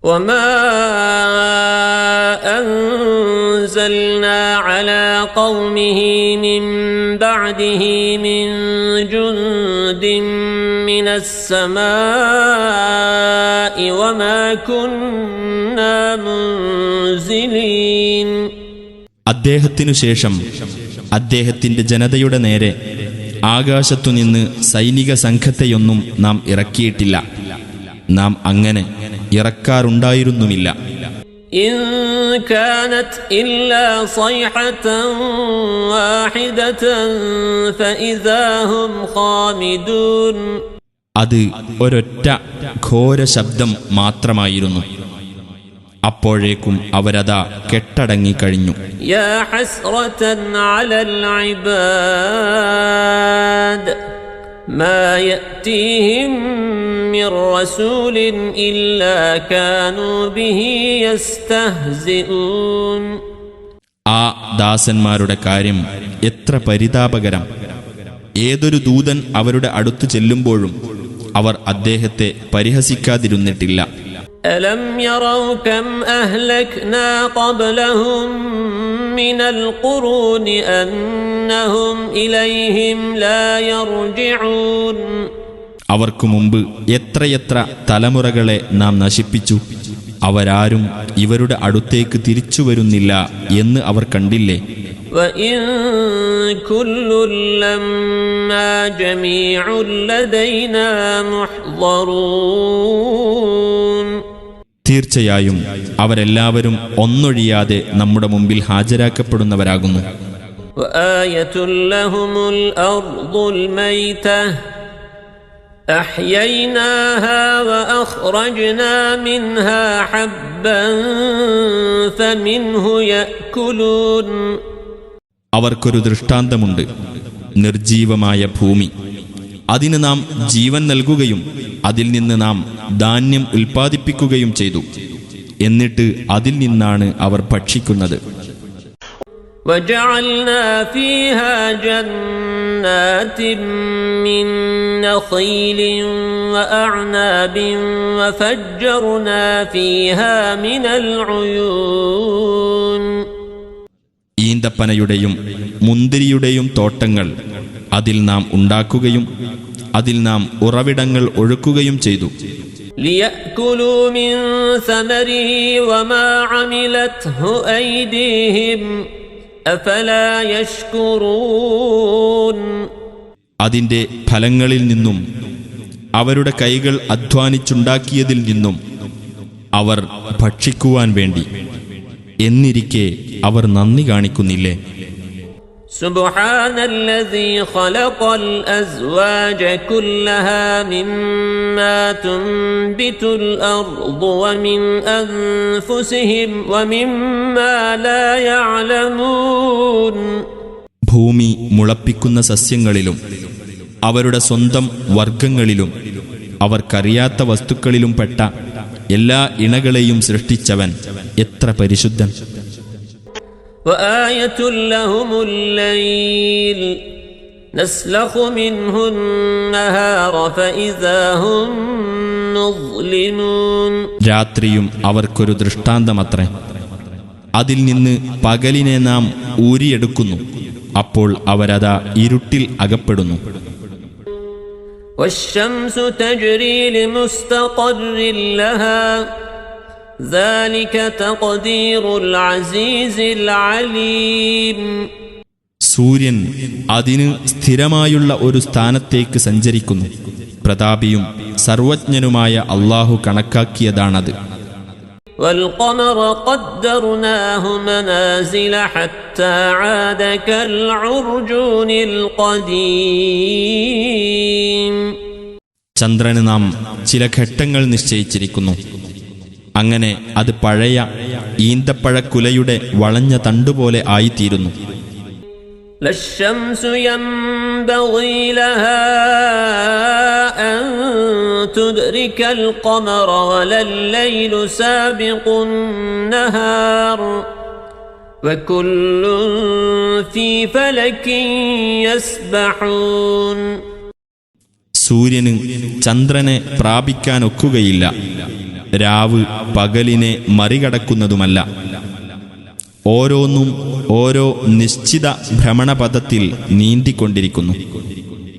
وما أنزلنا على قومه من بعده من جند من السماء وما كنا منزلين. അദ്ദേഹത്തിനു ശേഷം അദ്ദേഹത്തിന്റെ ജനതയുടെ നേരെ ആകാശത്തുനിന്ന് സൈനിക സംഘത്തെയൊന്നും നാം ഇറക്കിയിട്ടില്ല. നാം അങ്ങനെ ഇറക്കാറുണ്ടായിരുന്നുമില്ല. ഇൻ കാനത് ഇല്ലാ സൈഹതൻ വാഹിദതൻ ഫഇദാ ഹും ഖാമിദൂൻ. അത് ഒരൊറ്റ ഘോര ശബ്ദം മാത്രമായിരുന്നു. അപ്പോഴേക്കും അവരതാ കെട്ടടങ്ങിക്കഴിഞ്ഞു. യാ ഹസ്റതൻ അലൽ ഇബാദ് മാ യഅതീഹിം മിർ റസൂലിൻ ഇല്ലാ കാനൂ ബിഹി യസ്തഹ്സിഊൻ. ആ ദാസന്മാരുടെ കാര്യം എത്ര പരിതാപകരം! ഏതൊരു ദൂതൻ അവരുടെ അടുത്തു ചെല്ലുമ്പോഴും അവർ അദ്ദേഹത്തെ പരിഹസിക്കാതിരുന്നിട്ടില്ല. അലം യറൗ കം അഹ്ലക്നാ ഖബ്ലഹും മിനൽ ഖുറൂനി അന്നഹും ഇലൈഹിം ലാ യർജിഊൻ. അവർക്കു മുമ്പ് എത്രയെത്ര തലമുറകളെ നാം നശിപ്പിച്ചു, അവരാരും ഇവരുടെ അടുത്തേക്ക് തിരിച്ചു വരുന്നില്ല എന്ന് അവർ കണ്ടില്ലേ? വഇൻ കുല്ലുൻ ലമ്മാ ജമീഉൻ ലദൈനാ മുഹ്ദറൂൻ. തീർച്ചയായും അവരെല്ലാവരും ഒന്നൊഴിയാതെ നമ്മുടെ മുമ്പിൽ ഹാജരാക്കപ്പെടുന്നവരാകുന്നു. വആയതുൽ ലഹുമുൽ അർദുൽ മൈതഹ അഹ്യൈനാഹാ വഅഖ്റജ്നാ മിൻഹാ ഹബ്ബൻ ഫമിൻഹു യഅ്കുലൂൻ. അവർക്കൊരു ദൃഷ്ടാന്തമുണ്ട്. നിർജീവമായ ഭൂമി, അതിന് നാം ജീവൻ നൽകുകയും അതിൽ നിന്ന് നാം ധാന്യം ഉൽപ്പാദിപ്പിക്കുകയും ചെയ്തു. എന്നിട്ട് അതിൽ നിന്നാണ് അവർ ഭക്ഷിക്കുന്നത്. وجعلنا فيها جنات من نخيل وأعناب وفجرنا فيها من العيون. ഈന്തപ്പനയുടെയും മുന്തിരിയുടെയും തോട്ടങ്ങൾ അതിൽ നാം ഉണ്ടാക്കുകയും അതിൽ നാം ഉറവിടങ്ങൾ ഒഴുക്കുകയും ചെയ്തു. ليأكلوا من ثمره وما عملته أيديهم أفلا يشكرون. അതിൻ്റെ ഫലങ്ങളിൽ നിന്നും അവരുടെ കൈകൾ അധ്വാനിച്ചുണ്ടാക്കിയതിൽ നിന്നും അവർ ഭക്ഷിക്കുവാൻ വേണ്ടി എന്നിരിക്കെ അവർ നന്ദി കാണിക്കുന്നില്ലേ? സുബ്ഹാനല്ലദീ ഖലഖൽ അസ്വാജ കുല്ലഹാ മിമ്മാ തുൻബിതുൽ അർദു വമിൻ അൻഫുസിഹിം വമിമ്മാ ലാ യഅലമൂൻ. ഭൂമി മുളപ്പിക്കുന്ന സസ്യങ്ങളിലും അവരുടെ സ്വന്തം വർഗങ്ങളിലും അവർക്കറിയാത്ത വസ്തുക്കളിലും പെട്ട എല്ലാ ഇണകളെയും സൃഷ്ടിച്ചവൻ എത്ര പരിശുദ്ധൻ! വആയതുൽ ലഹുമുൽ ലൈൽ നസ്ലഖു മിൻഹു അൻ-നഹാറ ഫഇദാ ഹും മുദ്ലിമൂൻ. രാത്രിയും അവർക്കൊരു ദൃഷ്ടാന്തമത്രേ. അതിൽ നിന്ന് പകലിനെ നാം ഊരിയെടുക്കുന്നു. അപ്പോൾ അവരതാ ഇരുട്ടിൽ അകപ്പെടുന്നു. വശംസു തജ്രി ലിമുസ്തഖറിൻ ലഹാ ذلك تقدير العزيز العليم. സൂര്യൻ അതിന് സ്ഥിരമായുള്ള ഒരു സ്ഥാനത്തേക്ക് സഞ്ചരിക്കുന്നു. പ്രതാപിയും സർവജ്ഞനുമായ അല്ലാഹു കണക്കാക്കിയതാണത്. والقمر قدرناه منازل حتى عاد كالعرجون القديم. ചന്ദ്രന് നാം ചില ഘട്ടങ്ങൾ നിശ്ചയിച്ചിരിക്കുന്നു. അങ്ങനെ അത് പഴയ ഈന്തപ്പഴക്കുലയുടെ വളഞ്ഞ തണ്ടുപോലെ ആയിത്തീരുന്നു. ലശ്ശംസു യംബഗി ലഹാ അൻ തുദ്രികൽ ഖമറ വലൽ ലൈലു സാബിഖുൻ നഹാർ വകുല്ലുൻ ഫീ ഫലകിൻ യസ്ബഹൂൻ. സൂര്യന് ചന്ദ്രനെ പ്രാപിക്കാനൊക്കുകയില്ല. രാവ് പകലിനെ മറികടക്കുന്നതുമല്ല. ഓരോന്നും ഓരോ നിശ്ചിത ഭ്രമണപഥത്തിൽ നീന്തിക്കൊണ്ടിരിക്കുന്നു.